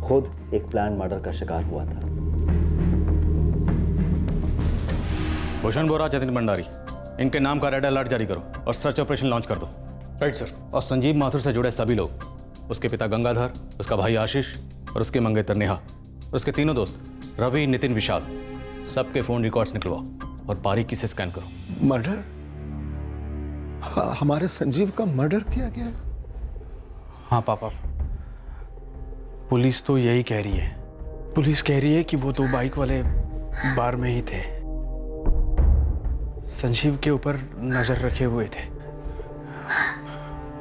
खुद एक plan murder का शिकार हुआ था। भूषण बोरा, जतिन भंडारी, इनके नाम का रेड अलर्ट जारी करो और सर्च ऑपरेशन लॉन्च कर दो। Right sir. और संजीव माथुर से जुड़े सभी लोग, उसके पिता गंगाधर, उसका भाई आशीष और उसके मंगेतर नेहा, उसके तीनों दोस्त रवि, नितिन, विशाल, सबके फोन रिकॉर्ड्स निकलवाओ और बारीकी से स्कैन करो। मर्डर? हमारे संजीव का मर्डर किया गया है? हाँ पापा, पुलिस तो यही कह रही है। पुलिस कह रही है कि वो 2 बाइक वाले बार में ही थे, संजीव के ऊपर नजर रखे हुए थे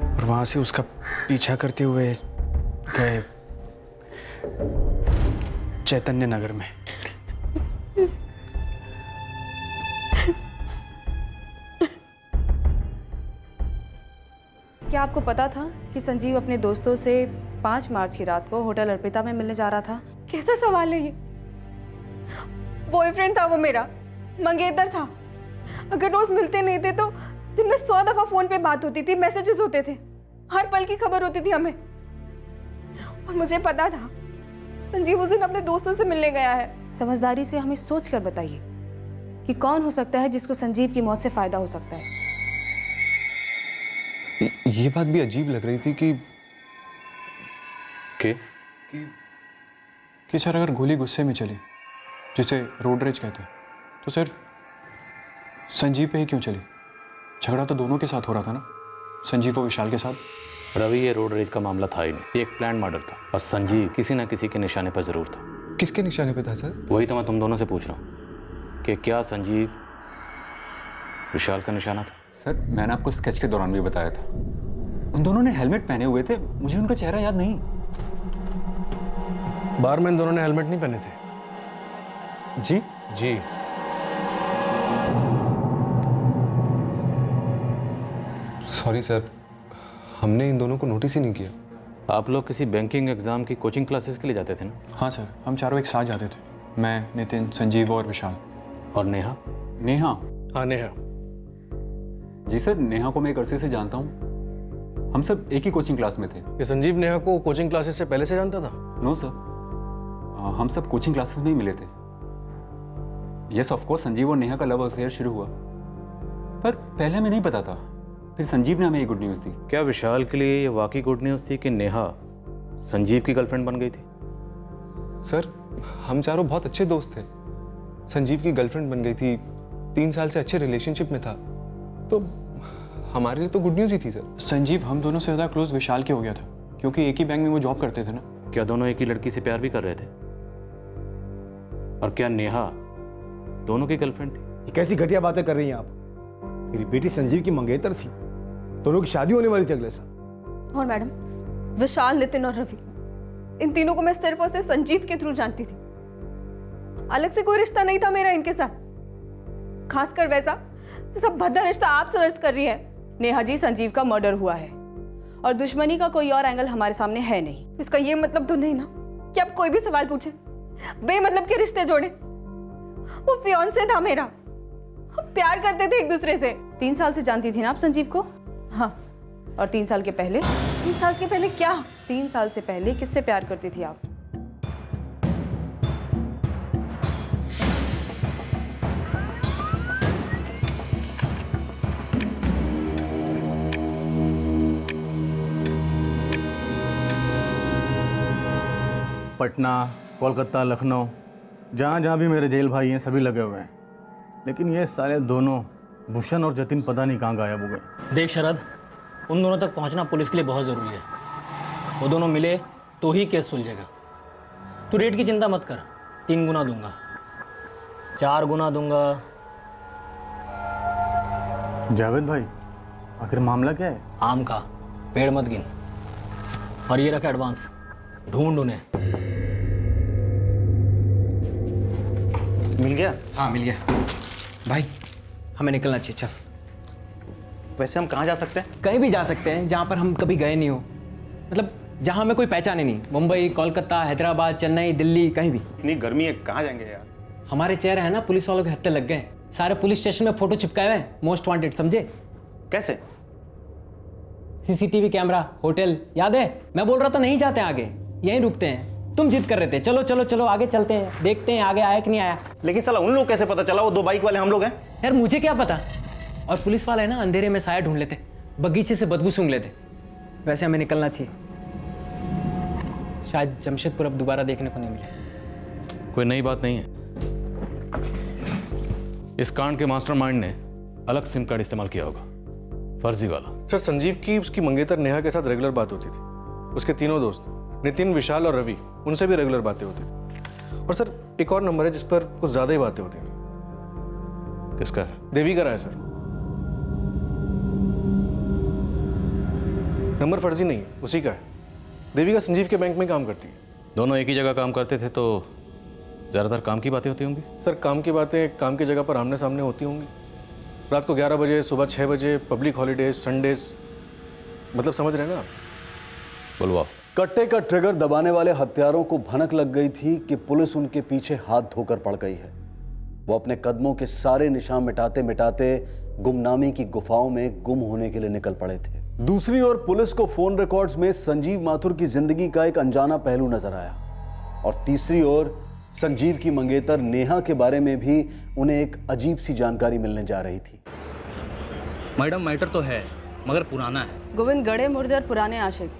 और वहां से उसका पीछा करते हुए गए चैतन्य नगर में। क्या आपको पता था कि संजीव अपने दोस्तों से 5 मार्च की रात को होटल अर्पिता में मिलने जा रहा था? कैसा सवाल है ये? बॉयफ्रेंड था वो मेरा, मंगेतर था। अगर रोज मिलते नहीं थे तो दिन में 100 दफा फोन पे बात होती थी, मैसेजेस होते थे, हर पल की खबर होती थी हमें। और मुझे पता था संजीव उस दिन अपने दोस्तों से मिलने गया है। समझदारी से हमें सोच कर बताइए कि कौन हो सकता है जिसको संजीव की मौत से फायदा हो सकता है। ये बात भी अजीब लग रही थी कि सर अगर गोली गुस्से में चली, जिसे रोड रेज कहते हैं, तो सर संजीव पे ही क्यों चली? झगड़ा तो दोनों के साथ हो रहा था ना, संजीव और विशाल के साथ। रवि, ये रोड रेज का मामला था ही नहीं, ये एक प्लान मर्डर था और संजीव किसी ना किसी के निशाने पर जरूर था। किसके निशाने पे था सर? वही तो मैं तुम दोनों से पूछ रहा हूँ कि क्या संजीव विशाल का निशाना था? सर मैंने आपको स्केच के दौरान भी बताया था, उन दोनों ने हेलमेट पहने हुए थे, मुझे उनका चेहरा याद नहीं। बार में इन दोनों ने हेलमेट नहीं पहने थे। जी जी। सॉरी सर, हमने इन दोनों को नोटिस ही नहीं किया। आप लोग किसी बैंकिंग एग्जाम की कोचिंग क्लासेस के लिए जाते थे ना? हाँ सर, हम चारों एक साथ जाते थे, मैं, नितिन, संजीव और विशाल। और नेहा? नेहा? हाँ नेहा। जी सर, नेहा को मैं एक अरसे से जानता हूँ, हम सब एक ही कोचिंग क्लास में थे। ये संजीव नेहा को कोचिंग क्लासेस से पहले से जानता था? नो सर, हम सब कोचिंग क्लासेस में ही मिले थे। यस ऑफ कोर्स संजीव और नेहा का लव अफेयर शुरू हुआ, पर पहले हमें नहीं पता था, फिर संजीव ने हमें ये गुड न्यूज़ दी। क्या विशाल के लिए ये वाकई गुड न्यूज़ थी कि नेहा संजीव की गर्लफ्रेंड बन गई थी? सर हम चारों बहुत अच्छे दोस्त थे, संजीव की गर्लफ्रेंड बन गई थी, 3 साल से अच्छे रिलेशनशिप में था, तो हमारे लिए तो गुड न्यूज़ ही थी सर। संजीव हम दोनों से ज़्यादा क्लोज विशाल के हो गया था, क्योंकि एक ही बैंक में वो जॉब करते थे ना। क्या दोनों एक ही लड़की से प्यार भी कर रहे थे? और क्या नेहा दोनों की गर्लफ्रेंड थी? ये कैसी घटिया बातें कर रही हैं आप? मेरी बेटी संजीव की मंगेतर थी, दोनों की शादी होने वाली थी अगले साल। और मैडम, विशाल, नितिन और रवि, इन तीनों को मैं सिर्फ और सिर्फ संजीव के थ्रू जानती थी। अलग से कोई रिश्ता नहीं था मेरा इनके साथ, खासकर वैसा जैसा भद्दा रिश्ता आप सर्च कर रही है। नेहा जी, संजीव का मर्डर हुआ है और दुश्मनी का कोई और एंगल हमारे सामने है नहीं। इसका ये मतलब तो नहीं ना कि आप कोई भी सवाल पूछे, बेमतलब के रिश्ते जोड़े। वो फियांसे था मेरा, हम प्यार करते थे एक दूसरे से। 3 साल से जानती थी ना आप संजीव को? हाँ। और 3 साल के पहले? 3 साल के पहले क्या? 3 साल से पहले किससे प्यार करती थी आप? पटना, कोलकाता, लखनऊ, जहाँ जहाँ भी मेरे जेल भाई हैं सभी लगे हुए हैं, लेकिन ये साले दोनों भूषण और जतिन पता नहीं कहाँ गायब हो गए। देख शरद, उन दोनों तक पहुंचना पुलिस के लिए बहुत ज़रूरी है। वो दोनों मिले तो ही केस सुलझेगा। तू रेट की चिंता मत कर, 3 गुना दूंगा, 4 गुना दूंगा। जावेद भाई, आखिर मामला क्या है? आम का पेड़ मत गिन, और ये रखा एडवांस, ढूंढ उन्हें। मिल गया? हाँ मिल गया। भाई हमें निकलना चाहिए, चल। वैसे हम कहाँ जा सकते हैं? कहीं भी जा सकते हैं जहाँ पर हम कभी गए नहीं हो, मतलब जहाँ हमें कोई पहचाने नहीं। मुंबई, कोलकाता, हैदराबाद, चेन्नई, दिल्ली, कहीं भी। इतनी गर्मी है, कहाँ जाएंगे यार? हमारे चेहरे हैं ना पुलिस वालों के हत्थे लग गए, सारे पुलिस स्टेशन में फोटो चिपकाए हुए हैं, मोस्ट वांटेड, समझे? कैसे? सीसीटीवी कैमरा, होटल, याद है? मैं बोल रहा था नहीं जाते आगे, यहीं रुकते हैं। तुम जिद कर रहे थे, चलो चलो चलो आगे चलते हैं, देखते हैं आगे आया कि नहीं आया। लेकिन साला उन लोग कैसे पता चला वो 2 बाइक वाले हम लोग हैं? यार मुझे क्या पता। और पुलिस वाले ना अंधेरे में साया ढूंढ लेते, बगीचे से बदबू सूंघ लेते। वैसे हमें निकलना चाहिए, शायद जमशेदपुर अब दोबारा देखने को नहीं मिले। कोई नई बात नहीं है। इस कांड के मास्टरमाइंड ने अलग सिम कार्ड इस्तेमाल किया होगा, फर्जी वाला। सर संजीव की उसकी मंगेतर नेहा के साथ रेगुलर बात होती थी। उसके तीनों दोस्त नितिन, विशाल और रवि, उनसे भी रेगुलर बातें होती थी। और सर एक और नंबर है जिस पर कुछ ज्यादा ही बातें होती थी। किसका है? देवी का है सर। नंबर फर्जी नहीं है, उसी का है। देवी का संजीव के बैंक में काम करती है। दोनों एक ही जगह काम करते थे तो ज़्यादातर काम की बातें होती होंगी। सर काम की बातें काम की जगह पर आमने सामने होती होंगी। रात को 11 बजे, सुबह 6 बजे, पब्लिक हॉलीडेज, संडेज, मतलब समझ रहे हैं ना आप? बुलवाओ। कट्टे का ट्रिगर दबाने वाले हत्यारों को भनक लग गई थी कि पुलिस उनके पीछे हाथ धोकर पड़ गई है। वो अपने कदमों के सारे निशान मिटाते मिटाते गुमनामी की गुफाओं में गुम होने के लिए निकल पड़े थे। दूसरी ओर पुलिस को फोन रिकॉर्ड्स में संजीव माथुर की जिंदगी का एक अनजाना पहलू नजर आया, और तीसरी ओर संजीव की मंगेतर नेहा के बारे में भी उन्हें एक अजीब सी जानकारी मिलने जा रही थी। मैडम मैटर तो है मगर पुराना है। गोविंद गड़े मुर्दे और पुराने आशिक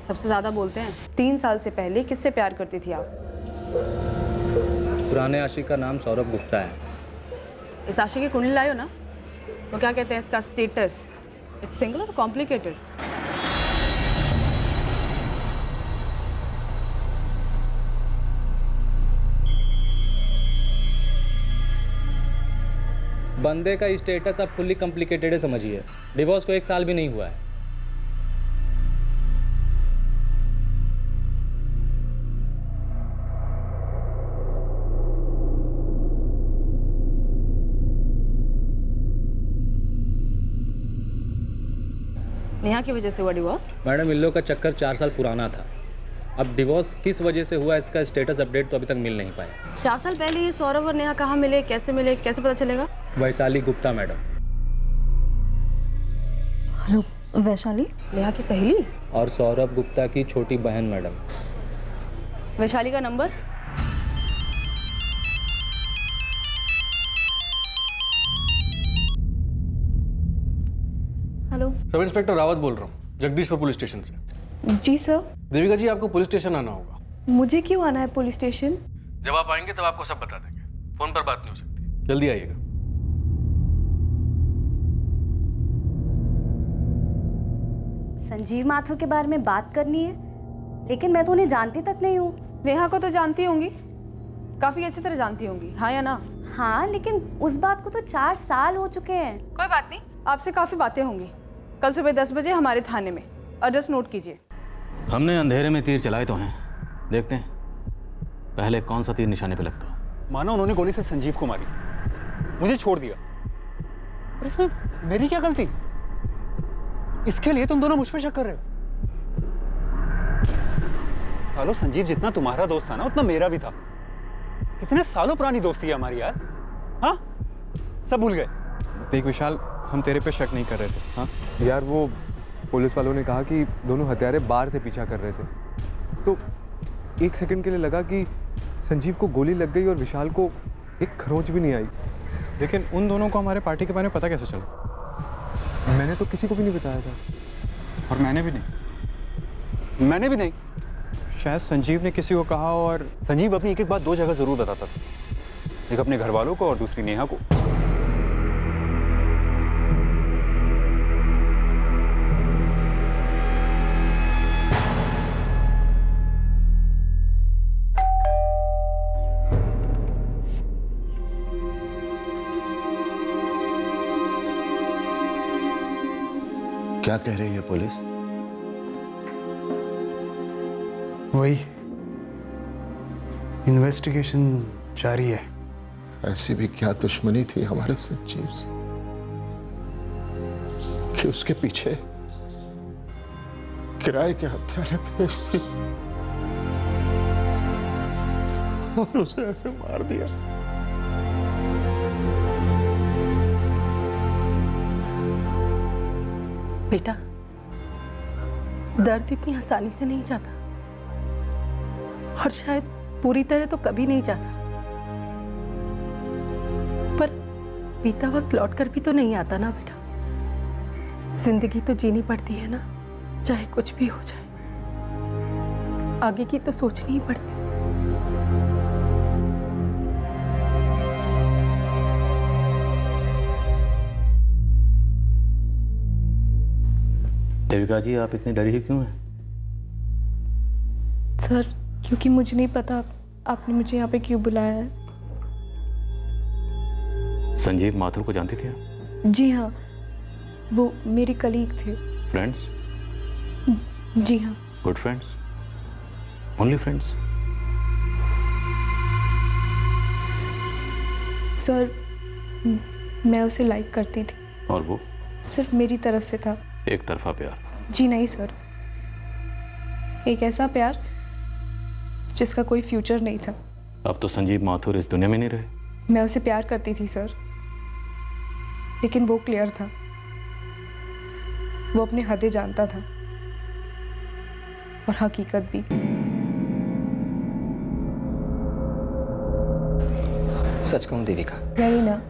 सबसे ज्यादा बोलते हैं। 3 साल से पहले किससे प्यार करती थी आप? पुराने आशिक का नाम सौरभ गुप्ता है। इस आशिक की कुंडली लायो ना, वो क्या कहते हैं इसका स्टेटस, इट्स सिंगल और कॉम्प्लिकेटेड? बंदे का स्टेटस अब फुल्ली कॉम्प्लिकेटेड है समझिए। डिवोर्स को 1 साल भी नहीं हुआ है। नेहा की वजह से हुआ डिवोर्स? मैडम इन लोग का चक्कर 4 साल पुराना था। अब डिवोर्स किस वजह से हुआ इसका स्टेटस अपडेट तो अभी तक मिल नहीं पाया। 4 साल पहले ये सौरभ और नेहा कहाँ मिले, कैसे पता चलेगा? वैशाली गुप्ता मैडम। हेलो, वैशाली नेहा की सहेली और सौरभ गुप्ता की छोटी बहन मैडम। वैशाली का number? Hello. Sub inspector Rawat बोल रहा हूँ, जगदीशपुर पुलिस स्टेशन से। जी सर। देविका जी आपको पुलिस स्टेशन आना होगा। मुझे क्यों आना है पुलिस स्टेशन? जब आप आएंगे तब आपको सब बता देंगे, फोन पर बात नहीं हो सकती। जल्दी आइएगा। संजीव माथुर के बारे में बात करनी है, लेकिन मैं तो उन्हें जानती तक नहीं हूँ। नेहा को तो जानती होंगी, काफी अच्छी तरह जानती होंगी, हाँ या ना? हाँ, लेकिन उस बात को तो 4 साल हो चुके हैं। कोई बात नहीं, आपसे काफी बातें होंगी। कल सुबह 10 बजे हमारे थाने में, एड्रेस नोट कीजिए। हमने अंधेरे में तीर चलाए तो हैं, देखते हैं पहले कौन सा तीर निशाने पे लगता है। मानो उन्होंने गोली से संजीव को मारी, मुझे छोड़ दिया, और इसमें मेरी क्या गलती? इसके लिए तुम दोनों मुझ पे शक कर रहे हो? सालों संजीव जितना तुम्हारा दोस्त था ना, उतना मेरा भी था। कितने सालों पुरानी दोस्ती है हमारी यार। हाँ, सब भूल गए। देख विशाल, हम तेरे पे शक नहीं कर रहे थे। हाँ यार, वो पुलिस वालों ने कहा कि दोनों हत्यारे बाहर से पीछा कर रहे थे, तो 1 सेकंड के लिए लगा कि संजीव को गोली लग गई और विशाल को एक खरोंच भी नहीं आई। लेकिन उन दोनों को हमारे पार्टी के बारे में पता कैसे चला? मैंने तो किसी को भी नहीं बताया था। और मैंने भी नहीं। शायद संजीव ने किसी को कहा, और संजीव अपनी एक बात 2 जगह जरूर बताता था, एक अपने घर वालों को और दूसरी नेहा को। क्या कह रही है पुलिस? वही इन्वेस्टिगेशन जारी है। ऐसी भी क्या दुश्मनी थी हमारे संजीव से कि उसके पीछे किराए के हत्यारे भेज दी और उसे ऐसे मार दिया। बेटा, दर्द इतनी आसानी से नहीं जाता। और शायद पूरी तरह तो कभी नहीं चाहता, पर बीता वक्त लौट कर भी तो नहीं आता ना बेटा। जिंदगी तो जीनी पड़ती है ना, चाहे कुछ भी हो जाए। आगे की तो सोचनी ही पड़ती। देविका जी, आप इतनी डरी क्यों हैं? सर, क्योंकि मुझे नहीं पता आपने मुझे यहाँ पे क्यों बुलाया है। संजीव माथुर को जानती थी आप? जी हाँ, वो मेरे कलीग थे। फ्रेंड्स? जी हाँ। Good friends? Only friends? Sir, मैं उसे लाइक करती थी। और वो? सिर्फ मेरी तरफ से था। एक तरफा प्यार? जी नहीं सर, एक ऐसा प्यार जिसका कोई फ्यूचर नहीं था। अब तो संजीव माथुर इस दुनिया में नहीं रहे। मैं उसे प्यार करती थी सर, लेकिन वो क्लियर था, वो अपने हदें जानता था और हकीकत भी। सच कहूं देविका, यही ना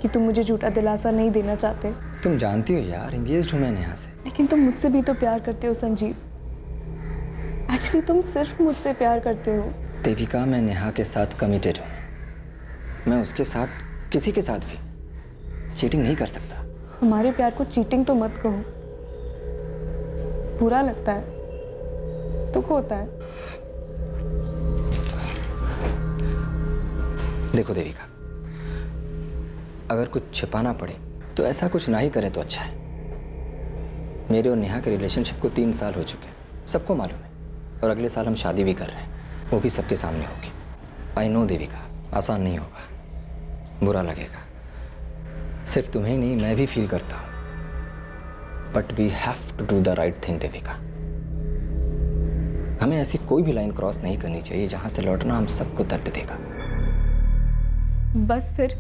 कि तुम मुझे झूठा दिलासा नहीं देना चाहते। तुम जानती हो यार, एंगेज्ड हूं मैं नेहा से। लेकिन तुम मुझसे भी तो प्यार करते हो संजीव। एक्चुअली तुम सिर्फ मुझसे प्यार करते हो। देविका, मैं नेहा के साथ कमिटेड हूँ। मैं उसके साथ, किसी के साथ भी चीटिंग नहीं कर सकता। हमारे प्यार को चीटिंग तो मत कहो, बुरा लगता है, दुख होता है। देखो देविका, अगर कुछ छिपाना पड़े तो ऐसा कुछ ना ही करे तो अच्छा है। मेरे और नेहा के रिलेशनशिप को 3 साल हो चुके हैं, सबको मालूम है। और अगले साल हम शादी भी कर रहे हैं, वो भी सबके सामने होगी। आई नो देविका, आसान नहीं होगा, बुरा लगेगा। सिर्फ तुम्हें नहीं, मैं भी फील करता हूँ। But we have to do the right thing Devika. हमें ऐसी कोई भी लाइन क्रॉस नहीं करनी चाहिए जहां से लौटना हम सबको दर्द देगा। बस फिर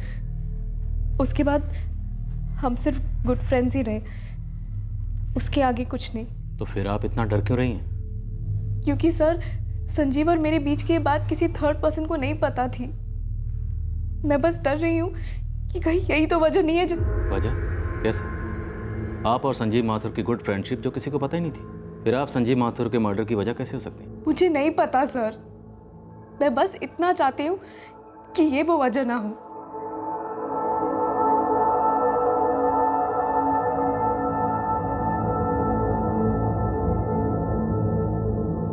उसके बाद हम सिर्फ गुड फ्रेंड्स ही रहे, उसके आगे कुछ नहीं। तो फिर आप इतना डर क्यों रही हैं? क्योंकि सर, संजीव और मेरे बीच की ये बात किसी थर्ड पर्सन को नहीं पता थी। मैं बस डर रही हूँ कि कहीं यही तो वजह नहीं है जिस... वजह? कैसे? आप और संजीव माथुर की गुड फ्रेंडशिप जो किसी को पता ही नहीं थी, फिर आप संजीव माथुर के मर्डर की वजह कैसे हो सकती है? मुझे नहीं पता सर, मैं बस इतना चाहती हूँ कि ये वो वजह ना हो।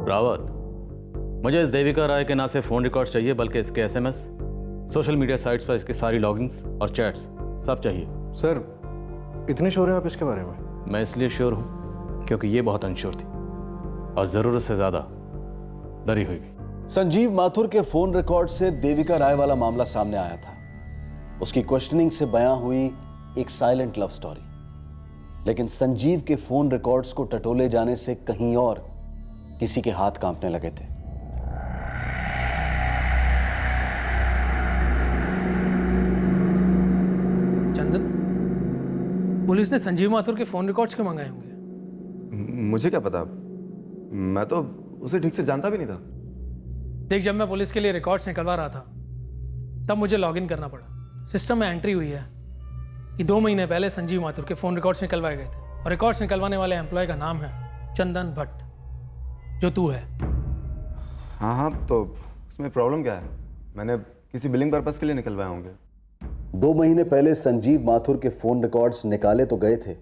रावत, मुझे इस देविका राय के ना सिर्फ फोन रिकॉर्ड्स चाहिए बल्कि इसके एसएमएस, सोशल मीडिया साइट्स पर इसकी सारी लॉगिंग्स और चैट्स सब चाहिए। सर, इतने श्योर हैं आप इसके बारे में? मैं इसलिए श्योर हूं क्योंकि ये बहुत अनश्योर थी और जरूरत से ज्यादा डरी हुई भी। संजीव माथुर के फोन रिकॉर्ड से देविका राय वाला मामला सामने आया था। उसकी क्वेश्चनिंग से बयां हुई एक साइलेंट लव स्टोरी। लेकिन संजीव के फोन रिकॉर्ड्स को टटोले जाने से कहीं और किसी के हाथ कांपने लगे थे। चंदन, पुलिस ने संजीव माथुर के फोन रिकॉर्ड्स क्यों मंगाए होंगे? मुझे क्या पता, मैं तो उसे ठीक से जानता भी नहीं था। देख, जब मैं पुलिस के लिए रिकॉर्ड्स निकलवा रहा था तब मुझे लॉगिन करना पड़ा। सिस्टम में एंट्री हुई है कि 2 महीने पहले संजीव माथुर के फोन रिकॉर्ड्स निकलवाए गए थे और रिकॉर्ड्स निकलवाने वाले एम्प्लॉय का नाम है चंदन भट्ट, जो तू है। हाँ, तो उसमें प्रॉब्लम क्या है? मैंने किसी बिलिंग पर्पस के लिए निकलवाए होंगे। 2 महीने पहले संजीव माथुर के फोन रिकॉर्ड्स निकाले तो गए थे,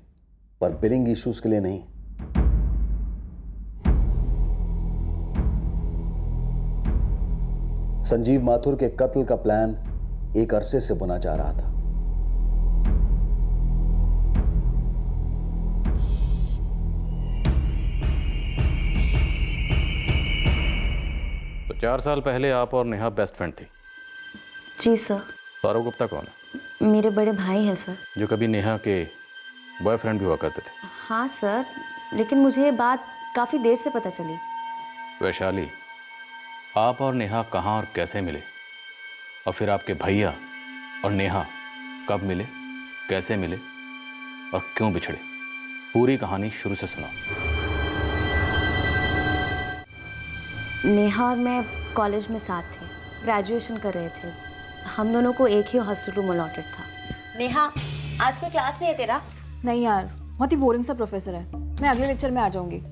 पर बिलिंग इश्यूज के लिए नहीं। संजीव माथुर के कत्ल का प्लान एक अरसे से बुना जा रहा था। तो 4 साल पहले आप और नेहा बेस्ट फ्रेंड थी? जी सर। सौरव गुप्ता कौन है? मेरे बड़े भाई हैं सर। जो कभी नेहा के बॉयफ्रेंड भी हुआ करते थे? हाँ सर, लेकिन मुझे ये बात काफ़ी देर से पता चली। वैशाली, आप और नेहा कहाँ और कैसे मिले? और फिर आपके भैया और नेहा कब मिले, कैसे मिले और क्यों बिछड़े? पूरी कहानी शुरू से सुनाओ। नेहा और मैं कॉलेज में साथ थे, ग्रेजुएशन कर रहे थे। हम दोनों को एक ही हॉस्टल रूम अलॉटेड था। नेहा, आज कोई क्लास नहीं है तेरा? नहीं यार, बहुत ही बोरिंग सा प्रोफेसर है। मैं अगले लेक्चर में आ जाऊंगी।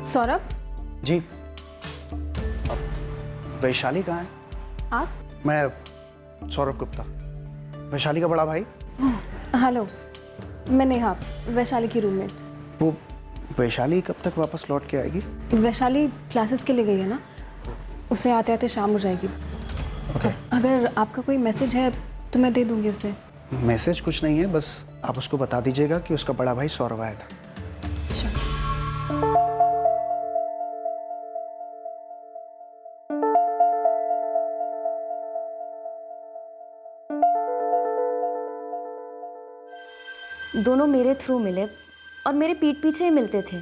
सौरभ जी, वैशाली कहाँ है? आप? मैं सौरभ गुप्ता, वैशाली का बड़ा भाई। हेलो, मैं नेहा, वैशाली की रूममेट। वो वैशाली कब तक वापस लौट के आएगी? वैशाली क्लासेस के लिए गई है ना, उसे आते आते शाम हो जाएगी। ओके। अगर आपका कोई मैसेज है तो मैं दे दूंगी उसे। मैसेज कुछ नहीं है, बस आप उसको बता दीजिएगा कि उसका बड़ा भाई सौरभ आया था। दोनों मेरे थ्रू मिले और मेरे पीठ पीछे ही मिलते थे।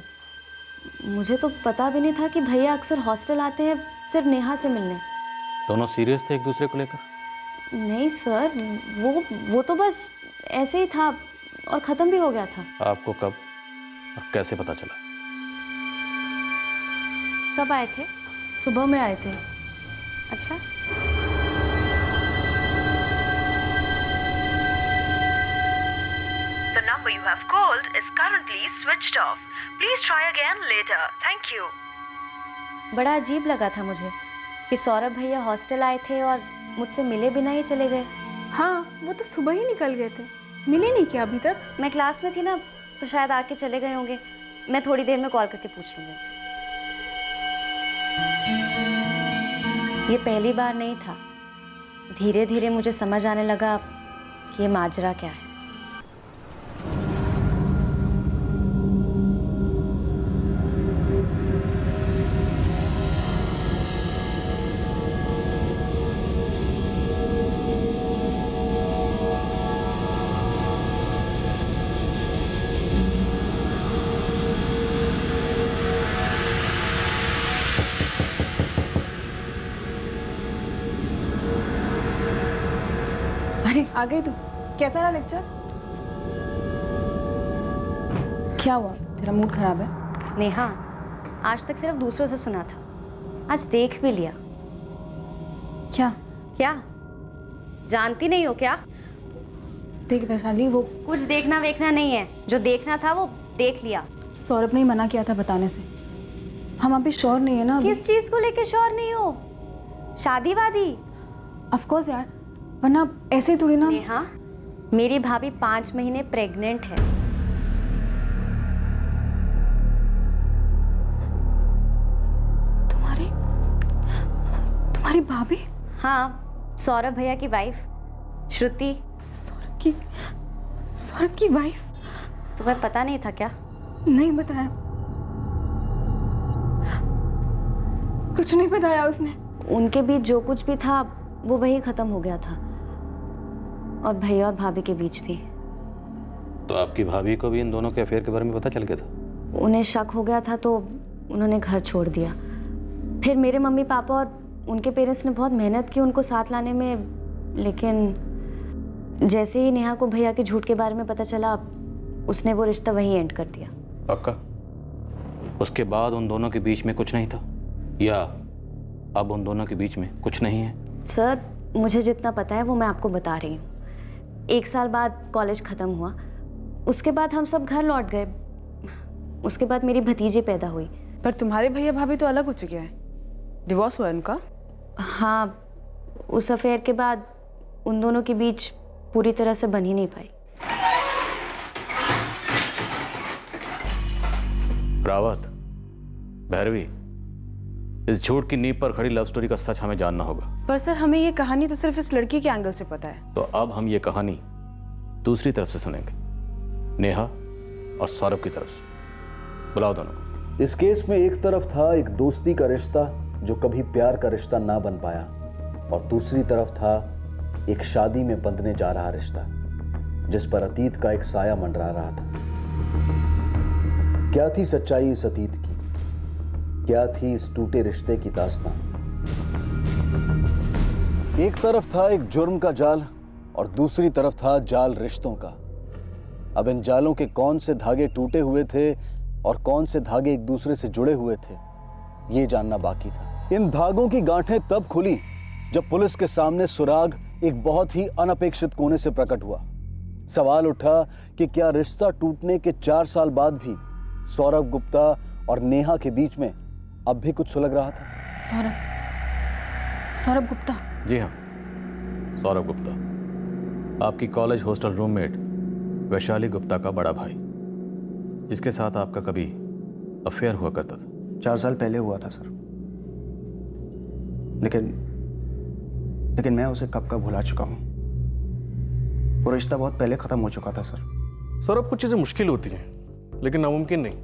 मुझे तो पता भी नहीं था कि भैया अक्सर हॉस्टल आते हैं सिर्फ नेहा से मिलने। दोनों सीरियस थे एक दूसरे को लेकर? नहीं सर, वो तो बस ऐसे ही था और ख़त्म भी हो गया था। आपको कब और कैसे पता चला? कब आए थे? सुबह में आए थे। अच्छा। The number you have called is currently switched off. Please try again later. Thank you. बड़ा अजीब लगा था मुझे कि सौरभ भैया हॉस्टल आए थे और मुझसे मिले बिना ही चले गए। हाँ, वो तो सुबह ही निकल गए थे, मिले नहीं क्या अभी तक? मैं क्लास में थी ना, तो शायद आके चले गए होंगे। मैं थोड़ी देर में कॉल करके पूछ लूँगी उनसे। ये पहली बार नहीं था। धीरे धीरे मुझे समझ आने लगा कि ये माजरा क्या है। आ गई तू? कैसा रहा लेक्चर? क्या हुआ, तेरा मूड खराब है? नेहा, आज तक सिर्फ दूसरों से सुना था, आज देख भी लिया। क्या? क्या जानती नहीं हो क्या? देख वैशाली, वो कुछ देखना वेखना नहीं है, जो देखना था वो देख लिया। सौरभ ने ही मना किया था बताने से। हम अभी श्योर नहीं है ना। किस चीज को लेके श्योर नहीं हो? शादी वादी? ऑफ कोर्स यार, वरना ऐसे थोड़ी ना। नेहा, मेरी भाभी 5 महीने प्रेग्नेंट है। तुम्हारी भाभी? हाँ, सौरभ भैया की वाइफ श्रुति। सौरभ की वाइफ? तुम्हें पता नहीं था क्या? नहीं बताया, कुछ नहीं बताया उसने। उनके बीच जो कुछ भी था वो वही खत्म हो गया था, और भैया और भाभी के बीच भी। तो आपकी भाभी को भी इन दोनों के अफेयर के बारे में पता चल गया था? उन्हें शक हो गया था तो उन्होंने घर छोड़ दिया। फिर मेरे मम्मी पापा और उनके पेरेंट्स ने बहुत मेहनत की उनको साथ लाने में, लेकिन जैसे ही नेहा को भैया के झूठ के बारे में पता चला, उसने वो रिश्ता वहीं एंड कर दिया। पक्का? उसके बाद उन दोनों के बीच में कुछ नहीं था, या अब उन दोनों के बीच में कुछ नहीं है? सर, मुझे जितना पता है वो मैं आपको बता रही हूँ। 1 साल बाद कॉलेज ख़त्म हुआ, उसके बाद हम सब घर लौट गए। उसके बाद मेरी भतीजी पैदा हुई। पर तुम्हारे भैया भाभी तो अलग हो चुके हैं, डिवोर्स हुआ उनका? हाँ, उस अफेयर के बाद उन दोनों के बीच पूरी तरह से बन ही नहीं पाई। रावत, भैरवी, इस झूठ की नींव पर खड़ी लव स्टोरी का सच हमें जानना होगा। पर सर, हमें ये कहानी तो सिर्फ इस लड़की के एंगल से पता है। तो अब हम ये कहानी दूसरी तरफ से सुनेंगे, नेहा और सौरभ की तरफ से। बुलाओ दोनों को। इस केस में एक तरफ था एक दोस्ती का रिश्ता जो कभी प्यार का रिश्ता ना बन पाया, और दूसरी तरफ था एक शादी में बंधने जा रहा रिश्ता जिस पर अतीत का एक साया मंडरा रहा था। क्या थी सच्चाई इस अतीत की? क्या थी इस टूटे रिश्ते की दास्तां। एक तरफ था एक जुर्म का जाल और दूसरी तरफ था जाल रिश्तों का। अब इन जालों के कौन से धागे टूटे हुए थे और कौन से धागे एक दूसरे से जुड़े हुए थे, ये जानना बाकी था। इन धागों की गांठें तब खुली जब पुलिस के सामने सुराग एक बहुत ही अनपेक्षित कोने से प्रकट हुआ। सवाल उठा कि क्या रिश्ता टूटने के 4 साल बाद भी सौरभ गुप्ता और नेहा के बीच में अब भी कुछ सुलग रहा था। सौरभ गुप्ता? जी हाँ, सौरभ गुप्ता, आपकी college hostel roommate Vaishali Gupta का बड़ा भाई, जिसके साथ आपका कभी अफेयर हुआ करता था। 4 साल पहले हुआ था सर, लेकिन मैं उसे कब का भुला चुका हूँ। वो रिश्ता बहुत पहले खत्म हो चुका था सर। सौरभ, कुछ चीजें मुश्किल होती हैं लेकिन नामुमकिन नहीं।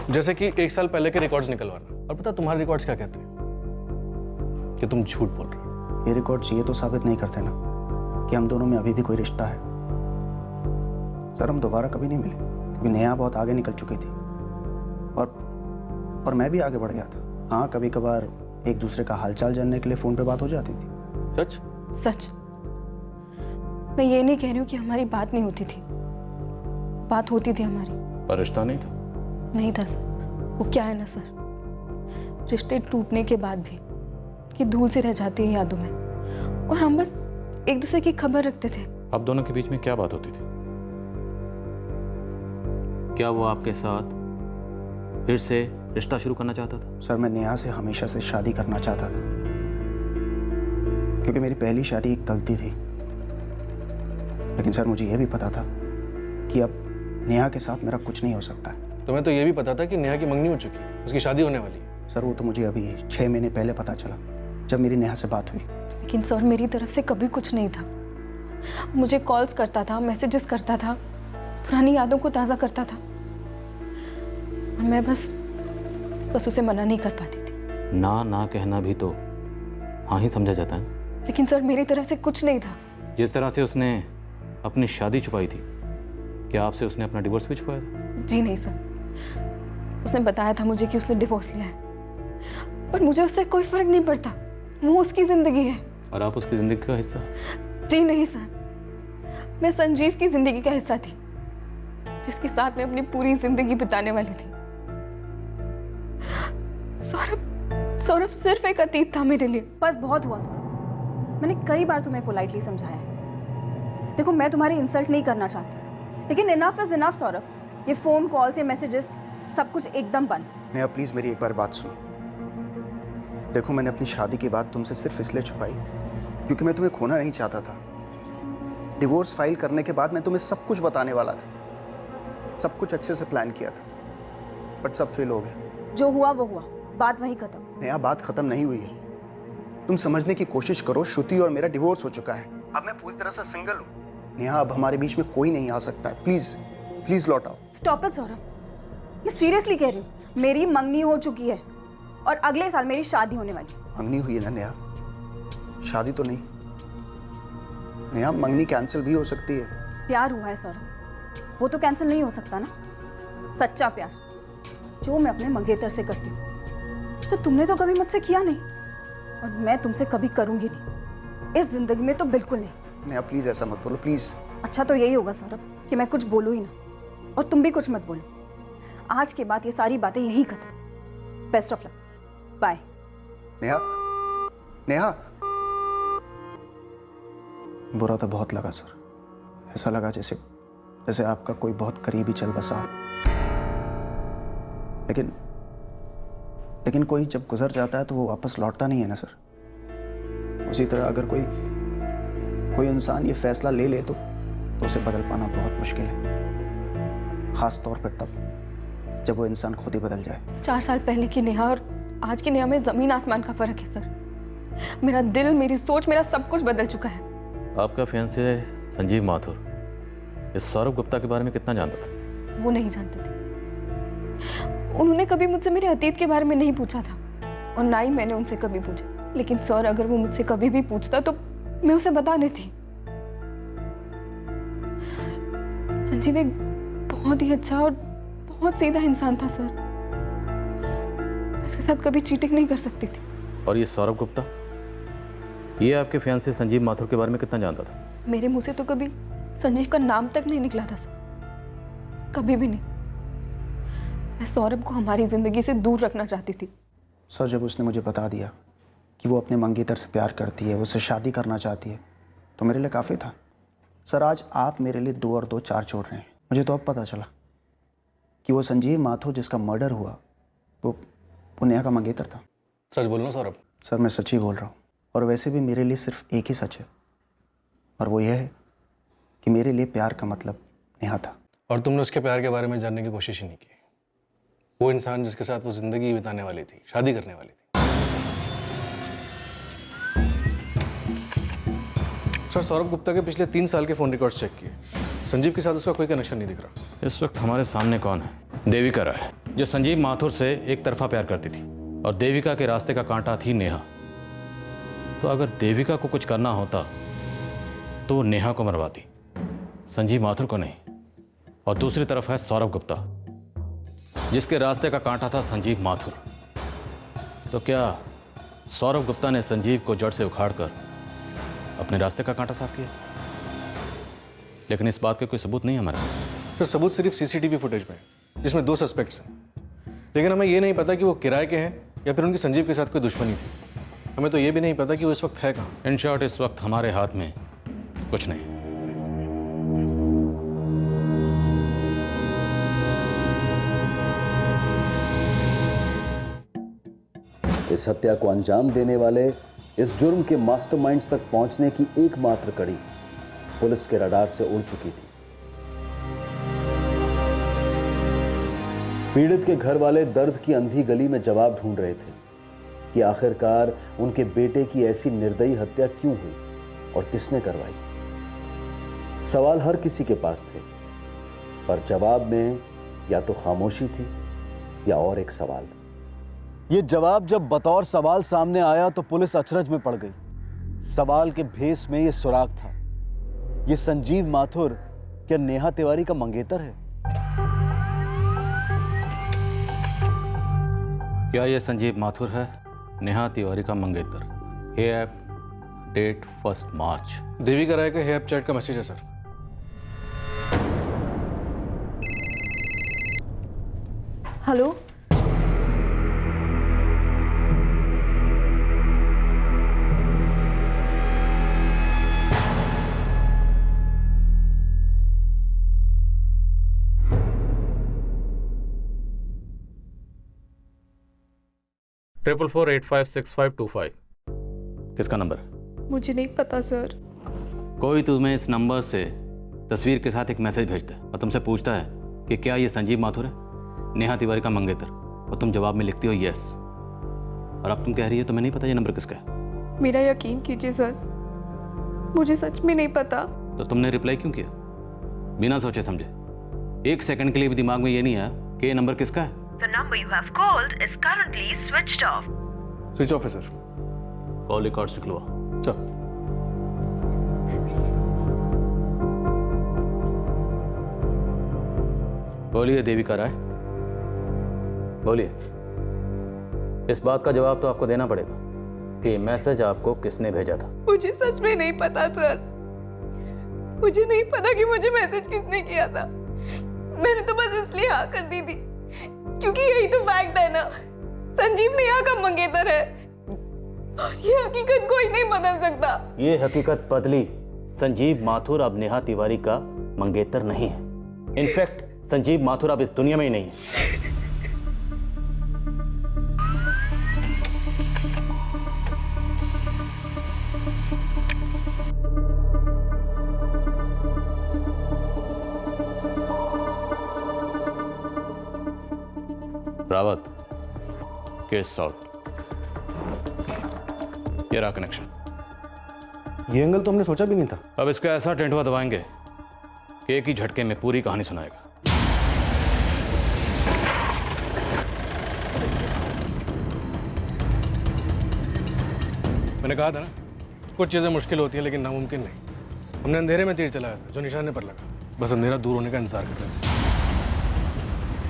जैसे कि 1 साल पहले के रिकॉर्ड्स निकलवाना। और पता तुम्हारे रिकॉर्ड्स क्या कहते हैं? कि तुम झूठ बोल रहे हो। ये रिकॉर्ड्स ये तो साबित नहीं करते ना कि हम दोनों में अभी भी कोई रिश्ता है। सर, हम दोबारा कभी नहीं मिले क्योंकि नेहा बहुत आगे निकल चुकी थी और मैं भी आगे बढ़ गया था। हाँ, कभी कभार एक दूसरे का हालचाल जानने के लिए फोन पे बात हो जाती थी। सच? सच। मैं ये नहीं कह रही हूँ कि हमारी बात नहीं होती थी, बात होती थी हमारी, पर रिश्ता नहीं था। नहीं था सर। वो क्या है ना सर, रिश्ते टूटने के बाद भी कि धूल से रह जाती है यादों में, और हम बस एक दूसरे की खबर रखते थे। आप दोनों के बीच में क्या बात होती थी? क्या वो आपके साथ फिर से रिश्ता शुरू करना चाहता था? सर, मैं नेहा से हमेशा से शादी करना चाहता था क्योंकि मेरी पहली शादी एक गलती थी। लेकिन सर, मुझे यह भी पता था कि अब नेहा के साथ मेरा कुछ नहीं हो सकता है। तुम्हें तो यह भी पता था कि नेहा की मंगनी हो चुकी है, उसकी शादी होने वाली है। सर, वो तो मुझे अभी 6 महीने पहले पता चला जब मेरी नेहा से बात हुई। लेकिन सर, मेरी तरफ से कभी कुछ नहीं था। मुझे कॉल्स करता था, मैसेजेस करता था, पुरानी यादों को ताज़ा करता था, और मैं बस उसे मना नहीं कर पाती थी। ना कहना भी तो हाँ ही समझा जाता है। लेकिन सर, मेरी तरफ से कुछ नहीं था। जिस तरह से उसने अपनी शादी छुपाई थी, क्या आपसे उसने अपना डिवोर्स भी छुपाया था? जी नहीं सर, उसने बताया था मुझे कि उसने डिवोर्स लिया है, पर मुझे उससे कोई फर्क नहीं पड़ता। वो उसकी जिंदगी है और आप उसकी जिंदगी का हिस्सा? जी नहीं सर, मैं संजीव की जिंदगी का हिस्सा थी, जिसके साथ मैं अपनी पूरी जिंदगी बिताने वाली थी। सौरभ सिर्फ एक अतीत था मेरे लिए। बस बहुत हुआ सौरभ, मैंने कई बार तुम्हें पोलाइटली समझाया है। देखो, मैं तुम्हारी इंसल्ट नहीं करना चाहती, लेकिन इनफ इज इनफ सौरभ। ये फोन कॉल्स, ये मैसेजेस, सब कुछ एकदम बंद। नेहा, प्लीज मेरी एक बार बात सुनो। देखो, मैंने अपनी शादी की बात तुमसे सिर्फ इसलिए छुपाई क्योंकि मैं तुम्हें खोना नहीं चाहता था। डिवोर्स फाइल करने के बाद मैं तुम्हें सब कुछ बताने वाला था, सब कुछ अच्छे से प्लान किया था, बट सब फेल हो गया। जो हुआ वो हुआ, बात वहीं खत्म। नेहा, बात खत्म नहीं हुई है। तुम समझने की कोशिश करो, श्रुति और मेरा डिवोर्स हो चुका है। अब मैं पूरी तरह से सिंगल हूँ। नेहा, अब हमारे बीच में कोई नहीं आ सकता है। प्लीज प्लीज लौट आओ। स्टॉप इट सौरभ, मैं सीरियसली कह रही हूँ। मेरी मंगनी हो चुकी है और अगले साल मेरी शादी होने वाली है। मंगनी हुई है ना नेहा, शादी तो नहीं। नेहा, मंगनी कैंसिल भी हो सकती है। प्यार हुआ है सौरभ, वो तो कैंसिल नहीं हो सकता ना। सच्चा प्यार जो मैं अपने मंगेतर से करती हूँ, जो तुमने तो कभी मुझसे किया नहीं और मैं तुमसे कभी करूंगी नहीं, इस जिंदगी में तो बिल्कुल नहीं। नेहा, प्लीज ऐसा मत बोलो, प्लीज। अच्छा, तो यही होगा सौरभ कि मैं कुछ बोलूँ ही ना, और तुम भी कुछ मत बोलो। आज के बाद ये सारी बातें यही खत्म। Best of luck, bye. Neha, Neha, बुरा तो बहुत लगा सर। ऐसा लगा जैसे आपका कोई बहुत करीबी चल बसा हो। लेकिन कोई जब गुजर जाता है तो वो वापस लौटता नहीं है ना सर। उसी तरह अगर कोई इंसान ये फैसला ले ले तो उसे बदल पाना बहुत मुश्किल है, खास तौर पर तब जब वो इंसान खुद ही बदल जाए। 4 साल पहले की नेहा और आज की नेहा में जमीन आसमान का फर्क है सर। मेरा दिल, मेरी सोच, मेरा सब कुछ बदल चुका है। आपका फियांसे संजीव माथुर इस सौरभ गुप्ता के बारे में कितना जानता था? वो नहीं जानते थे। उन्होंने कभी मुझसे मेरे अतीत के बारे में नहीं पूछा था और ना ही मैंने उनसे कभी पूछा। लेकिन सर, अगर वो मुझसे कभी भी पूछता तो मैं उसे बता देती। संजीव एक बहुत ही अच्छा और बहुत सीधा इंसान था सर। उसके साथ कभी चीटिंग नहीं कर सकती थी। और ये सौरभ गुप्ता, ये आपके फियांसे संजीव माथुर के बारे में कितना जानता था? मेरे मुंह से तो कभी संजीव का नाम तक नहीं निकला था सर, कभी भी नहीं। मैं सौरभ को हमारी जिंदगी से दूर रखना चाहती थी। सर जब उसने मुझे बता दिया कि वो अपने मंगेतर से प्यार करती है, उससे शादी करना चाहती है, तो मेरे लिए काफ़ी था। सर आज आप मेरे लिए 2 और 2 4 जोड़ रहे हैं। मुझे तो अब पता चला कि वो संजीव माथुर जिसका मर्डर हुआ वो नेहा का मंगेतर था। सच बोलना सौरभ? सर मैं सच ही बोल रहा हूँ, और वैसे भी मेरे लिए सिर्फ एक ही सच है, और वो ये है कि मेरे लिए प्यार का मतलब नेहा था। और तुमने उसके प्यार के बारे में जानने की कोशिश ही नहीं की। वो इंसान जिसके साथ वो जिंदगी बिताने वाली थी, शादी करने वाली थी। सर सौरभ गुप्ता के पिछले 3 साल के फ़ोन रिकॉर्ड्स चेक किए, संजीव के साथ उसका कोई कनेक्शन नहीं दिख रहा। इस वक्त हमारे सामने कौन है? देविका राय, जो संजीव माथुर से एक तरफा प्यार करती थी, और देविका के रास्ते का कांटा थी नेहा। तो अगर देविका को कुछ करना होता तो वो नेहा को मरवाती, संजीव माथुर को नहीं। और दूसरी तरफ है सौरभ गुप्ता, जिसके रास्ते का कांटा था संजीव माथुर। तो क्या सौरभ गुप्ता ने संजीव को जड़ से उखाड़कर अपने रास्ते का कांटा साफ किया? लेकिन इस बात के कोई सबूत नहीं है हमारे पास। सर सबूत सिर्फ सीसीटीवी फुटेज में है, जिसमें 2 सस्पेक्ट्स हैं, लेकिन हमें ये नहीं पता कि वो किराए के हैं या फिर उनकी संजीव के साथ कोई दुश्मनी थी। हमें तो ये भी नहीं पता कि वो इस वक्त है कहाँ। इन शॉर्ट इस वक्त हमारे हाथ में कुछ नहीं। इस हत्या को अंजाम देने वाले, इस जुर्म के मास्टरमाइंड्स तक पहुंचने की एकमात्र कड़ी पुलिस के रडार से उड़ चुकी थी। पीड़ित के घर वाले दर्द की अंधी गली में जवाब ढूंढ रहे थे कि आखिरकार उनके बेटे की ऐसी निर्दयी हत्या क्यों हुई और किसने करवाई। सवाल हर किसी के पास थे, पर जवाब में या तो खामोशी थी या और एक सवाल। ये जवाब जब बतौर सवाल सामने आया तो पुलिस अचरज में पड़ गई। सवाल के भेस में ये सुराग था, ये संजीव माथुर क्या नेहा तिवारी का मंगेतर है? क्या ये संजीव माथुर है नेहा तिवारी का मंगेतर? हे ऐप, डेट 1 मार्च। देविका राय का हे ऐप चैट का मैसेज है सर। Hello, triple 4856525। किसका नंबर है? मुझे नहीं पता सर। कोई तुम्हें इस नंबर से तस्वीर के साथ एक मैसेज भेजता है और तुमसे पूछता है कि क्या ये संजीव माथुर है, नेहा तिवारी का मंगेतर, और तुम जवाब में लिखती हो यस। और अब तुम कह रही हो तुम्हें नहीं पता ये नंबर किसका है। मेरा यकीन कीजिए सर, मुझे सच में नहीं पता। तो तुमने रिप्लाई क्यों किया बिना सोचे समझे? 1 सेकंड के लिए भी दिमाग में ये नहीं आया कि ये नंबर किसका है? The number you have called is currently switched off. Switch off है सर। कॉल रिकॉर्ड्स निकलवा। चल। बोलिए देविका राय, बोलिए। इस बात का जवाब तो आपको देना पड़ेगा कि मैसेज आपको किसने भेजा था। मुझे सच में नहीं पता सर, मुझे नहीं पता कि मुझे मैसेज किसने किया था। मैंने तो बस इसलिए हाँ कर दी थी क्योंकि यही तो फैक्ट है ना, संजीव नेहा का मंगेतर है और ये हकीकत कोई नहीं बदल सकता। ये हकीकत बदली, संजीव माथुर अब नेहा तिवारी का मंगेतर नहीं है। इनफैक्ट संजीव माथुर अब इस दुनिया में ही नहीं है। Rawat, case solve. ये रहा कनेक्शन। ये एंगल तो हमने सोचा भी नहीं था। अब इसका ऐसा टेंटवा दबाएंगे कि एक ही झटके में पूरी कहानी सुनाएगा। मैंने कहा था ना, कुछ चीजें मुश्किल होती हैं लेकिन नामुमकिन नहीं। हमने अंधेरे में तीर चलाया था जो निशाने पर लगा, बस अंधेरा दूर होने का इंतजार कर रहे थे।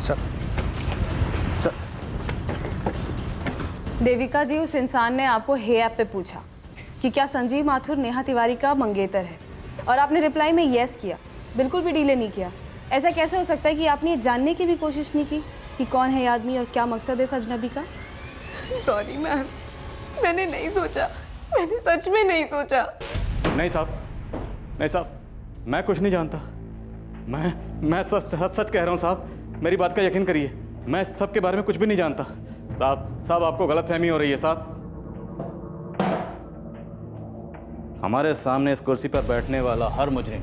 सर देविका जी, उस इंसान ने आपको हे ऐप पे पूछा कि क्या संजीव माथुर नेहा तिवारी का मंगेतर है, और आपने रिप्लाई में यस किया, बिल्कुल भी डिले नहीं किया। ऐसा कैसे हो सकता है कि आपने ये जानने की भी कोशिश नहीं की कि कौन है ये आदमी और क्या मकसद है इस अजनबी का? सॉरी मैम, मैंने नहीं सोचा, मैंने सच में नहीं सोचा। नहीं साहब, मैं कुछ नहीं जानता। मैं सच कह रहा हूँ साहब, मेरी बात का यकीन करिए, मैं सब के बारे में कुछ भी नहीं जानता। साहब आपको गलतफहमी हो रही है साहब। हमारे सामने इस कुर्सी पर बैठने वाला हर मुजरिम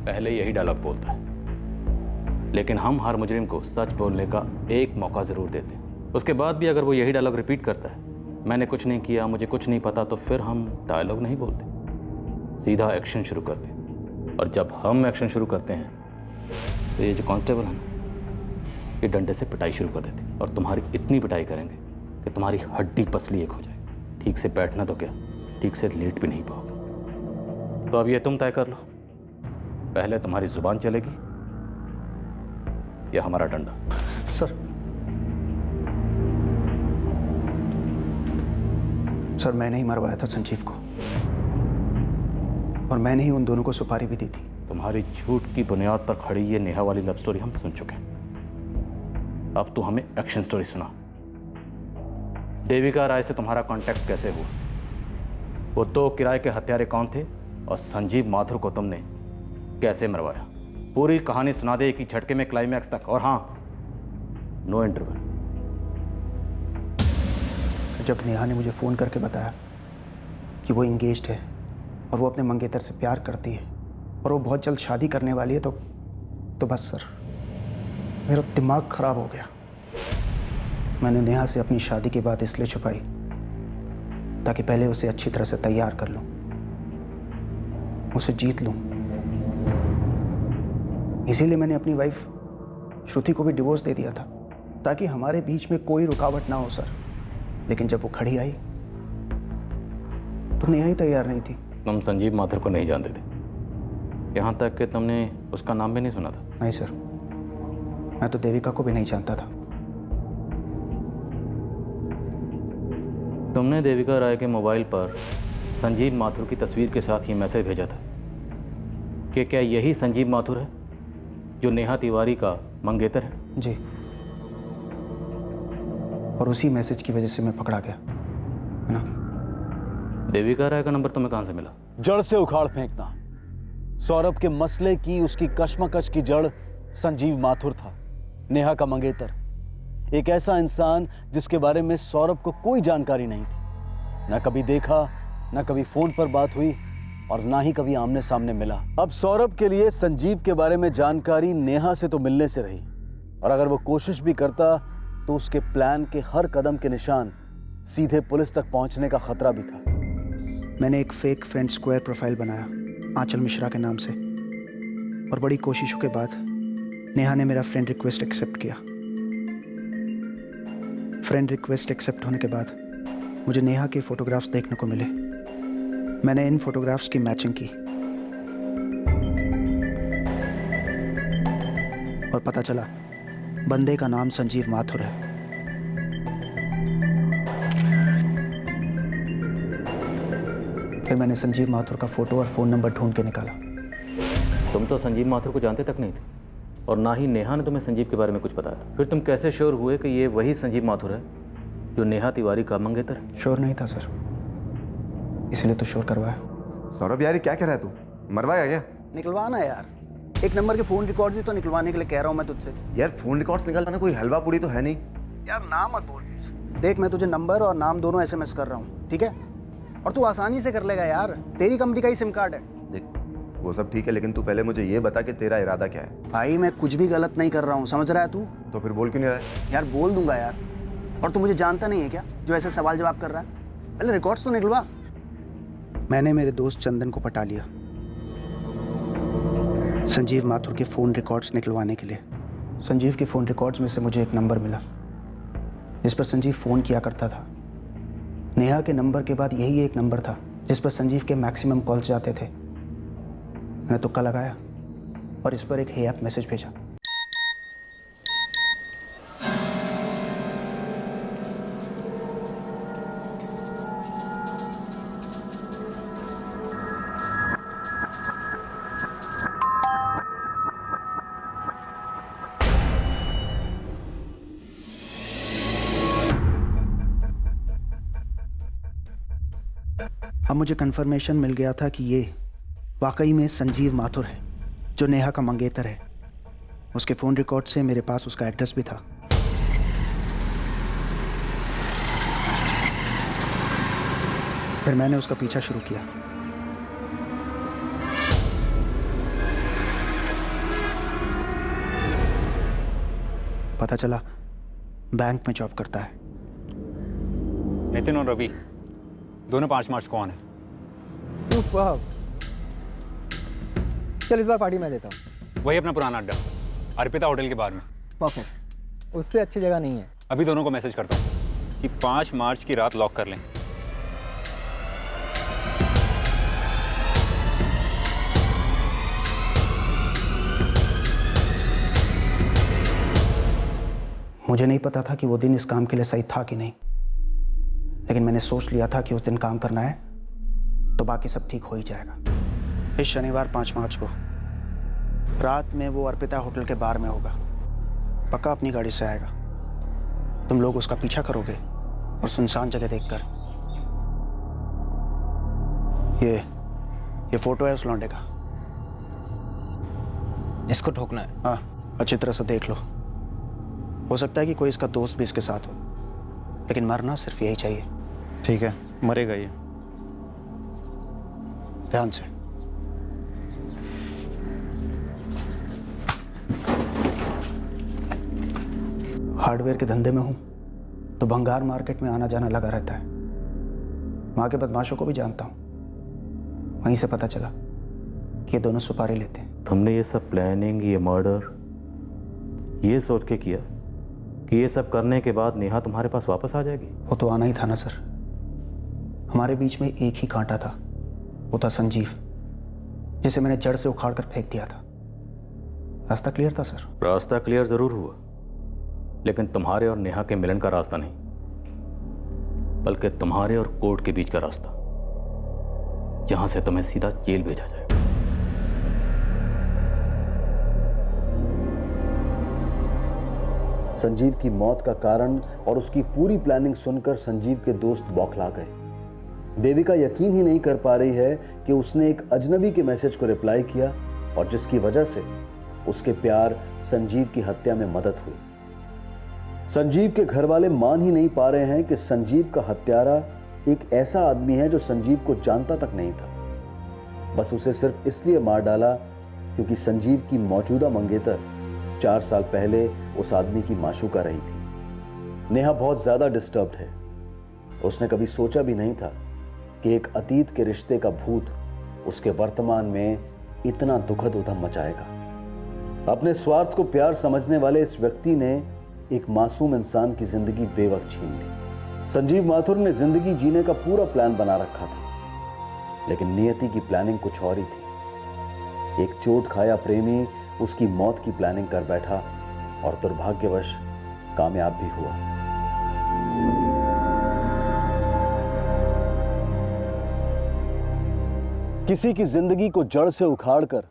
पहले यही डायलॉग बोलता है, लेकिन हम हर मुजरिम को सच बोलने का एक मौका ज़रूर देते हैं। उसके बाद भी अगर वो यही डायलॉग रिपीट करता है, मैंने कुछ नहीं किया, मुझे कुछ नहीं पता, तो फिर हम डायलॉग नहीं बोलते, सीधा एक्शन शुरू करते हैं। और जब हम एक्शन शुरू करते हैं तो ये जो कांस्टेबल है ना, ये डंडे से पिटाई शुरू कर देते, और तुम्हारी इतनी पिटाई करेंगे कि तुम्हारी हड्डी पसली एक हो जाए। ठीक से बैठना तो क्या, ठीक से लेट भी नहीं पाओगे। तो अब ये तुम तय कर लो, पहले तुम्हारी जुबान चलेगी या हमारा डंडा? सर मैंने ही मरवाया था संजीव को, और मैंने ही उन दोनों को सुपारी भी दी थी। तुम्हारी झूठ की बुनियाद पर खड़ी ये नेहा वाली लव स्टोरी हम सुन चुके हैं। अब तू हमें एक्शन स्टोरी सुना। देविका राय से तुम्हारा कांटेक्ट कैसे हुआ? वो 2 किराए के हत्यारे कौन थे? और संजीव माथुर को तुमने कैसे मरवाया? पूरी कहानी सुना दे कि झटके में क्लाइमैक्स तक। और हाँ, नो इंटरवल। जब नेहा ने मुझे फ़ोन करके बताया कि वो इंगेज्ड है और वो अपने मंगेतर से प्यार करती है और वो बहुत जल्द शादी करने वाली है, तो बस सर मेरा दिमाग ख़राब हो गया। मैंने नेहा से अपनी शादी की बात इसलिए छुपाई ताकि पहले उसे अच्छी तरह से तैयार कर लूं, उसे जीत लूं। इसीलिए मैंने अपनी वाइफ श्रुति को भी डिवोर्स दे दिया था ताकि हमारे बीच में कोई रुकावट ना हो सर। लेकिन जब वो खड़ी आई तो नेहा ही तैयार नहीं थी। तुम संजीव माथुर को नहीं जानते थे, यहाँ तक कि तुमने उसका नाम भी नहीं सुना था? नहीं सर, मैं तो देविका को भी नहीं जानता था। तुमने देविका राय के मोबाइल पर संजीव माथुर की तस्वीर के साथ ये मैसेज भेजा था कि क्या यही संजीव माथुर है जो नेहा तिवारी का मंगेतर है? जी, और उसी मैसेज की वजह से मैं पकड़ा गया है ना। देविका राय का नंबर तुम्हें कहाँ से मिला? जड़ से उखाड़ फेंकना। सौरभ के मसले की, उसकी कश्मकश की जड़ संजीव माथुर था, नेहा का मंगेतर। एक ऐसा इंसान जिसके बारे में सौरभ को कोई जानकारी नहीं थी, ना कभी देखा, ना कभी फोन पर बात हुई, और ना ही कभी आमने सामने मिला। अब सौरभ के लिए संजीव के बारे में जानकारी नेहा से तो मिलने से रही, और अगर वो कोशिश भी करता तो उसके प्लान के हर कदम के निशान सीधे पुलिस तक पहुंचने का खतरा भी था। मैंने एक फेक फ्रेंड स्क्वायर प्रोफाइल बनाया आंचल मिश्रा के नाम से, और बड़ी कोशिशों के बाद नेहा ने मेरा फ्रेंड रिक्वेस्ट एक्सेप्ट किया। फ्रेंड रिक्वेस्ट एक्सेप्ट होने के बाद मुझे नेहा के फोटोग्राफ्स देखने को मिले। मैंने इन फोटोग्राफ्स की मैचिंग की और पता चला बंदे का नाम संजीव माथुर है। फिर मैंने संजीव माथुर का फोटो और फोन नंबर ढूंढ के निकाला। तुम तो संजीव माथुर को जानते तक नहीं थे, और ना ही नेहा ने तुम्हें संजीव के बारे में कुछ बताया था। फिर तुम कैसे श्योर हुए कि ये वही संजीव माथुर है जो नेहा तिवारी का मंगेतर है? श्योर नहीं था सर, इसलिए तो श्योर करवाया। सौरभ यार क्या कह रहा है तू? मरवाया क्या? निकलवाना यार, एक नंबर के फोन रिकॉर्ड्स ही तो निकलवाने के लिए कह रहा हूँ मैं तुझसे। यार फोन रिकॉर्ड्स निकालना कोई हलवा पूड़ी तो है नहीं यार। नाम मत बोल प्लीज। देख, मैं तुझे नंबर और नाम दोनों SMS कर रहा हूँ, ठीक है? और तू आसानी से कर लेगा यार, तेरी कंपनी का ही सिम कार्ड है। देख वो सब ठीक है, लेकिन तू पहले मुझे ये बता कि तेरा इरादा क्या है। भाई मैं कुछ भी गलत नहीं कर रहा हूँ, समझ रहा है तू? तो फिर बोल क्यों नहीं रहा है? यार बोल दूंगा यार, और तू मुझे जानता नहीं है क्या जो ऐसे सवाल जवाब कर रहा है? पहले रिकॉर्ड्स तो निकलवा। मैंने मेरे दोस्त चंदन को पटा लिया संजीव माथुर के फ़ोन रिकॉर्ड्स निकलवाने के लिए। संजीव के फ़ोन रिकॉर्ड्स में से मुझे एक नंबर मिला जिस पर संजीव फ़ोन किया करता था। नेहा के नंबर के बाद यही एक नंबर था जिस पर संजीव के मैक्सिमम कॉल्स जाते थे। मैंने तुक्का लगाया और इस पर एक हे ऐप मैसेज भेजा। अब मुझे कंफर्मेशन मिल गया था कि ये वाकई में संजीव माथुर है, जो नेहा का मंगेतर है। उसके फ़ोन रिकॉर्ड से मेरे पास उसका एड्रेस भी था। फिर मैंने उसका पीछा शुरू किया। पता चला बैंक में जॉब करता है। नितिन और रवि दोनों 5 मार्च को ऑन है। सुपर। चल इस बार पार्टी मैं देता हूँ। वही अपना पुराना अड्डा, अर्पिता होटल के बाहर में। परफेक्ट। उससे अच्छी जगह नहीं है। अभी दोनों को मैसेज करता हूँ कि 5 मार्च की रात लॉक कर लें। मुझे नहीं पता था कि वो दिन इस काम के लिए सही था कि नहीं, लेकिन मैंने सोच लिया था कि उस दिन काम करना है तो बाकी सब ठीक हो ही जाएगा। इस शनिवार 5 मार्च को रात में वो अर्पिता होटल के बार में होगा। पक्का अपनी गाड़ी से आएगा। तुम लोग उसका पीछा करोगे और सुनसान जगह देखकर। ये फोटो है उस लौंडे का। इसको ठोकना है। हाँ, अच्छी तरह से देख लो। हो सकता है कि कोई इसका दोस्त भी इसके साथ हो, लेकिन मरना सिर्फ यही चाहिए। ठीक है, मरेगा ये। ध्यान से। हार्डवेयर के धंधे में हूं तो भंगार मार्केट में आना जाना लगा रहता है। वहां के बदमाशों को भी जानता हूं। वहीं से पता चला कि ये दोनों सुपारी लेते हैं। तुमने ये सब प्लानिंग, ये मर्डर, ये सोच के किया कि ये सब करने के बाद नेहा तुम्हारे पास वापस आ जाएगी? वो तो आना ही था ना सर। हमारे बीच में एक ही कांटा था, वो था संजीव, जिसे मैंने जड़ से उखाड़ कर फेंक दिया था। रास्ता क्लियर था सर। रास्ता क्लियर जरूर हुआ, लेकिन तुम्हारे और नेहा के मिलन का रास्ता नहीं, बल्कि तुम्हारे और कोर्ट के बीच का रास्ता, जहां से तुम्हें सीधा जेल भेजा जाएगा। संजीव की मौत का कारण और उसकी पूरी प्लानिंग सुनकर संजीव के दोस्त बौखला गए। देविका यकीन ही नहीं कर पा रही है कि उसने एक अजनबी के मैसेज को रिप्लाई किया और जिसकी वजह से उसके प्यार संजीव की हत्या में मदद हुई। संजीव के घर वाले मान ही नहीं पा रहे हैं कि संजीव का हत्यारा एक ऐसा आदमी है जो संजीव को जानता तक नहीं था। बस उसे सिर्फ इसलिए मार डाला क्योंकि संजीव की मौजूदा मंगेतर 4 साल पहले उस आदमी की माशूका रही थी। नेहा बहुत ज्यादा डिस्टर्ब्ड है। उसने कभी सोचा भी नहीं था कि एक अतीत के रिश्ते का भूत उसके वर्तमान में इतना दुखद उधम मचाएगा। अपने स्वार्थ को प्यार समझने वाले इस व्यक्ति ने एक मासूम इंसान की जिंदगी बेवक्त छीन ली। संजीव माथुर ने जिंदगी जीने का पूरा प्लान बना रखा था, लेकिन नियति की प्लानिंग कुछ और ही थी। एक चोट खाया प्रेमी उसकी मौत की प्लानिंग कर बैठा और दुर्भाग्यवश कामयाब भी हुआ। किसी की जिंदगी को जड़ से उखाड़कर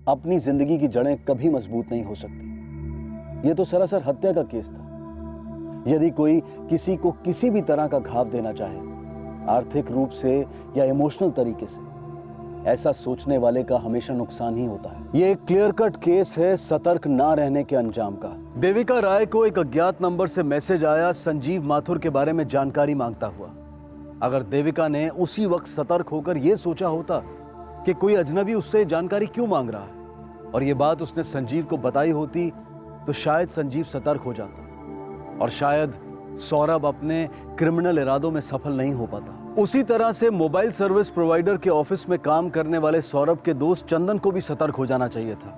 अपनी जिंदगी की जड़ें कभी मजबूत नहीं हो सकती। यह तो सरासर हत्या का केस था। यदि कोई किसी को किसी भी तरह का घाव देना चाहे, आर्थिक रूप से या इमोशनल तरीके से, ऐसा सोचने वाले का हमेशा नुकसान ही होता है। यह एक क्लियर कट केस है सतर्क ना रहने के अंजाम का। देविका राय को एक अज्ञात नंबर से मैसेज आया संजीव माथुर के बारे में जानकारी मांगता हुआ। अगर देविका ने उसी वक्त सतर्क होकर यह सोचा होता कि कोई अजनबी उससे जानकारी क्यों मांग रहा है और यह बात उसने संजीव को बताई होती, तो शायद संजीव सतर्क हो जाता और शायद सौरभ अपने क्रिमिनल इरादों में सफल नहीं हो पाता। उसी तरह से मोबाइल सर्विस प्रोवाइडर के ऑफिस में काम करने वाले सौरभ के दोस्त चंदन को भी सतर्क हो जाना चाहिए था।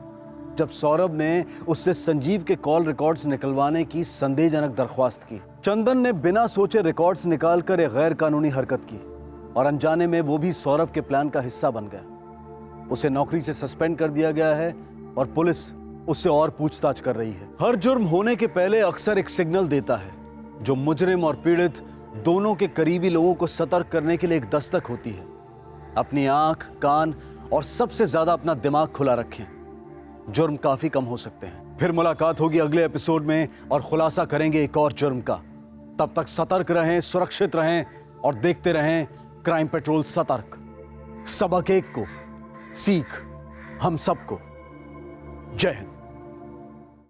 जब सौरभ ने उससे संजीव के कॉल रिकॉर्ड्स निकलवाने की संदेहजनक दरख्वास्त की, चंदन ने बिना सोचे रिकॉर्ड्स निकालकर एक गैर कानूनी हरकत की और अनजाने में वो भी सौरभ के प्लान का हिस्सा बन गया। उसे नौकरी से सस्पेंड कर दिया गया है और पुलिस उससे और पूछताछ कर रही है। हर जुर्म होने के पहले अक्सर एक सिग्नल देता है जो मुजरिम और पीड़ित दोनों के करीबी लोगों को सतर्क करने के लिए एक दस्तक होती है। अपनी आंख, कान और सबसे ज्यादा अपना दिमाग खुला रखें। जुर्म काफी कम हो सकते हैं। फिर मुलाकात होगी अगले एपिसोड में और खुलासा करेंगे एक और जुर्म का। तब तक सतर्क रहें, सुरक्षित रहें और देखते रहें क्राइम पेट्रोल सतर्क, सबक एक को, सीख हम सबको। जय हिंद।